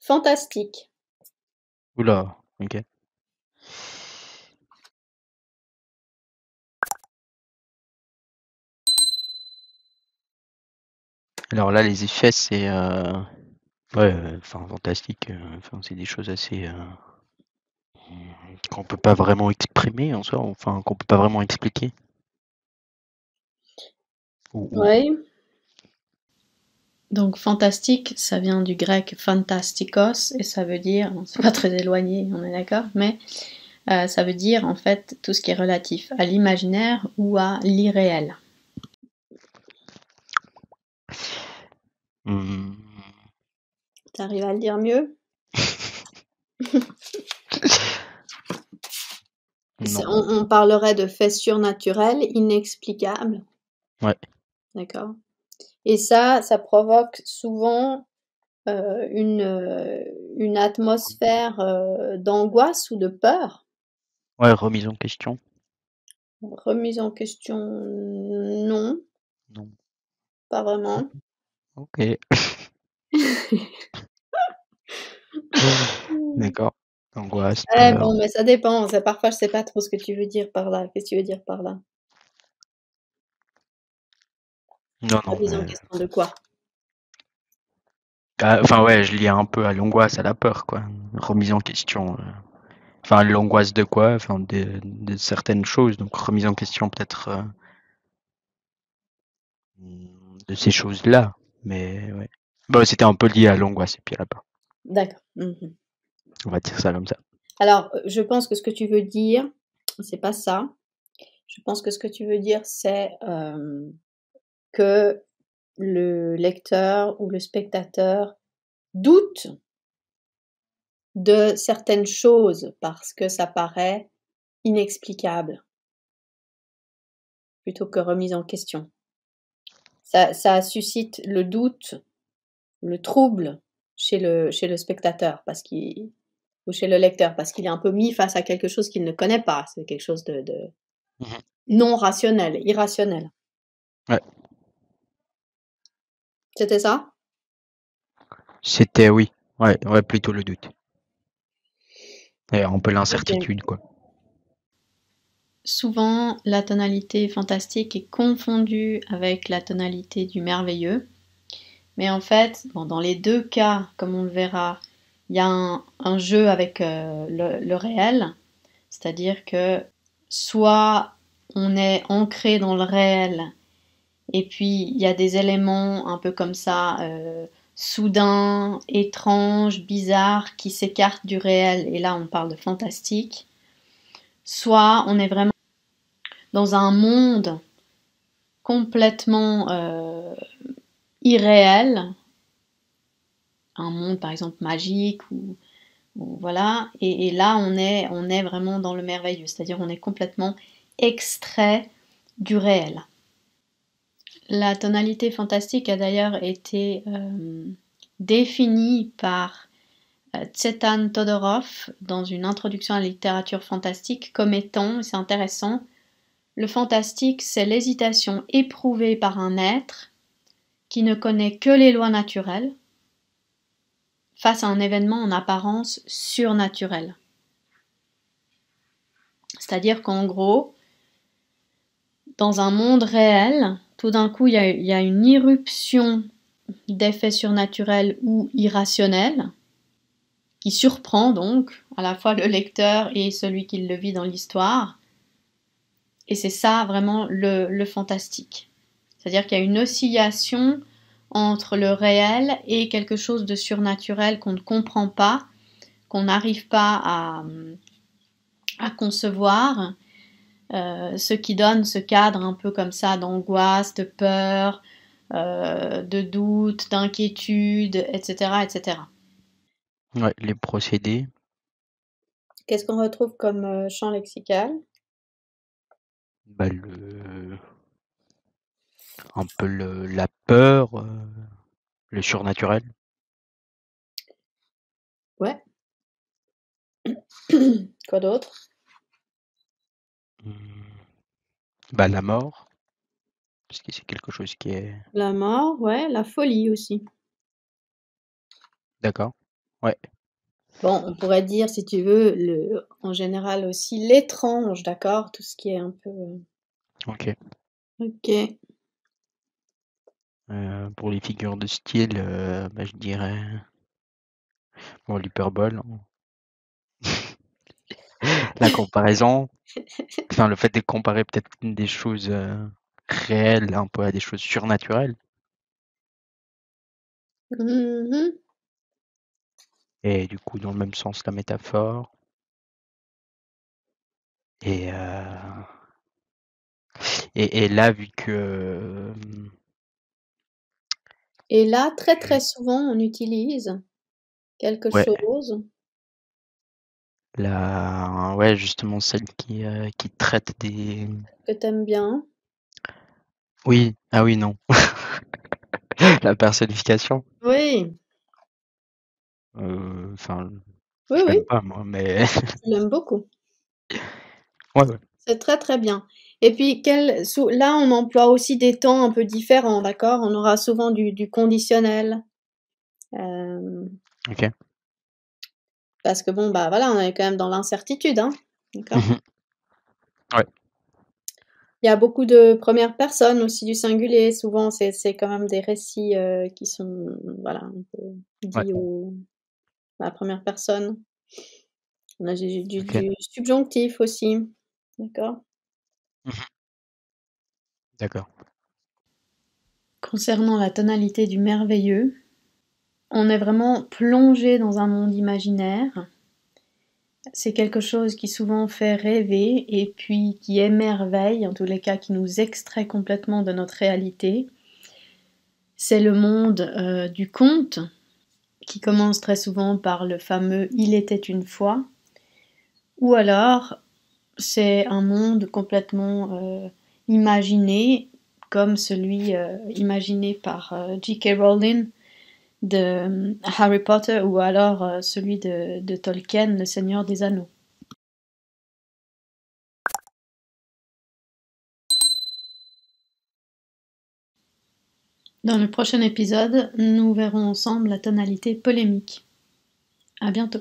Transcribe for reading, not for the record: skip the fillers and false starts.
Fantastique. Oula, ok. Alors là, les effets, c'est ouais, enfin fantastique. Enfin, c'est des choses assez qu'on peut pas vraiment exprimer en soi, enfin qu'on peut pas vraiment expliquer. Ou- Oui. Donc fantastique, ça vient du grec fantastikos et ça veut dire, bon, c'est pas très éloigné, on est d'accord, mais ça veut dire en fait tout ce qui est relatif à l'imaginaire ou à l'irréel. Hmm, T'arrives à le dire mieux? non. On parlerait de faits surnaturels, inexplicables, Ouais. d'accord? Et ça provoque souvent une atmosphère d'angoisse ou de peur. Ouais, remise en question. Remise en question, non, Non. pas vraiment. Ok. D'accord. Angoisse, Ouais, peur. bon, mais ça dépend. Parfois, je sais pas trop ce que tu veux dire par là. Qu'est-ce que tu veux dire par là? Non, non, Remise en question de quoi? enfin ouais, je lis un peu à l'angoisse, à la peur, quoi. Remise en question. Enfin, l'angoisse de quoi? Enfin, de certaines choses. Donc, remise en question peut-être de ces choses-là. Mais ouais. Bon, c'était un peu lié à l'angoisse et puis à la peur. D'accord. Mhm. On va dire ça comme ça. Alors, je pense que ce que tu veux dire, c'est pas ça. Je pense que ce que tu veux dire, c'est que le lecteur ou le spectateur doute de certaines choses parce que ça paraît inexplicable plutôt que remise en question. Ça suscite le doute, le trouble chez le spectateur parce qu'il ou chez le lecteur parce qu'il est un peu mis face à quelque chose qu'il ne connaît pas. C'est quelque chose de Mhm. non rationnel, irrationnel. Ouais. C'était ça? C'était oui. Ouais, ouais, plutôt le doute. Et un peu Ok. l'incertitude, quoi. Souvent, la tonalité fantastique est confondue avec la tonalité du merveilleux. Mais en fait, bon, dans les deux cas, comme on le verra, il y a un jeu avec le réel, c'est-à-dire que soit on est ancré dans le réel, et puis il y a des éléments un peu comme ça, soudains, étranges, bizarres, qui s'écartent du réel, et là on parle de fantastique, soit on est vraiment dans un monde complètement irréel, un monde par exemple magique ou voilà, et là on est vraiment dans le merveilleux, c'est-à-dire on est complètement extrait du réel. La tonalité fantastique a d'ailleurs été définie par Tsetan Todorov dans une introduction à la littérature fantastique comme étant, c'est intéressant, le fantastique c'est l'hésitation éprouvée par un être qui ne connaît que les lois naturelles face à un événement en apparence surnaturel. C'est-à-dire qu'en gros, dans un monde réel, tout d'un coup, il y a une irruption d'effets surnaturels ou irrationnels qui surprend donc à la fois le lecteur et celui qui le vit dans l'histoire. Et c'est ça vraiment le fantastique. C'est-à-dire qu'il y a une oscillation entre le réel et quelque chose de surnaturel qu'on ne comprend pas, qu'on n'arrive pas à concevoir, ce qui donne ce cadre un peu comme ça d'angoisse, de peur, de doute, d'inquiétude, etc., etc. Ouais, les procédés. Qu'est-ce qu'on retrouve comme champ lexical? Bah, un peu la peur, le surnaturel. Ouais. Quoi d'autre? Hmm, bah, la mort, parce que c'est quelque chose qui est... La mort, ouais, la folie aussi. D'accord. Ouais, Bon, on pourrait dire, si tu veux, en général aussi l'étrange, d'accord? Tout ce qui est un peu... ok. Ok. Pour les figures de style, bah, je dirais bon, l'hyperbole, hein. La comparaison, enfin le fait de comparer peut-être des choses réelles un peu à des choses surnaturelles. Mhm. Et du coup, dans le même sens, la métaphore. Et, euh, et là, vu que Et là, très très souvent, on utilise quelque ouais, chose ouais, justement celle qui traite des. que t'aimes bien. Oui, ah oui, non. La personnification. Oui, Enfin, oui, je oui, l'aime pas moi, mais je l'aime beaucoup. ouais, ouais. C'est très très bien. Et puis, là, on emploie aussi des temps un peu différents, d'accord? On aura souvent du conditionnel. euh, Ok. Parce que bon, bah voilà, on est quand même dans l'incertitude, hein, d'accord? Mhm. Ouais. Il y a beaucoup de première personne aussi du singulier. Souvent, c'est quand même des récits qui sont, voilà, un peu Ouais. dits à la première personne. On a Ok. du subjonctif aussi, d'accord? Mhm. D'accord. Concernant la tonalité du merveilleux, on est vraiment plongé dans un monde imaginaire. C'est quelque chose qui souvent fait rêver et puis qui émerveille, en tous les cas qui nous extrait complètement de notre réalité. C'est le monde du conte, qui commence très souvent par le fameux Il était une fois, ou alors c'est un monde complètement imaginé, comme celui imaginé par J.K. Rowling de Harry Potter, ou alors celui de Tolkien, Le Seigneur des Anneaux. Dans le prochain épisode, nous verrons ensemble la tonalité polémique. À bientôt.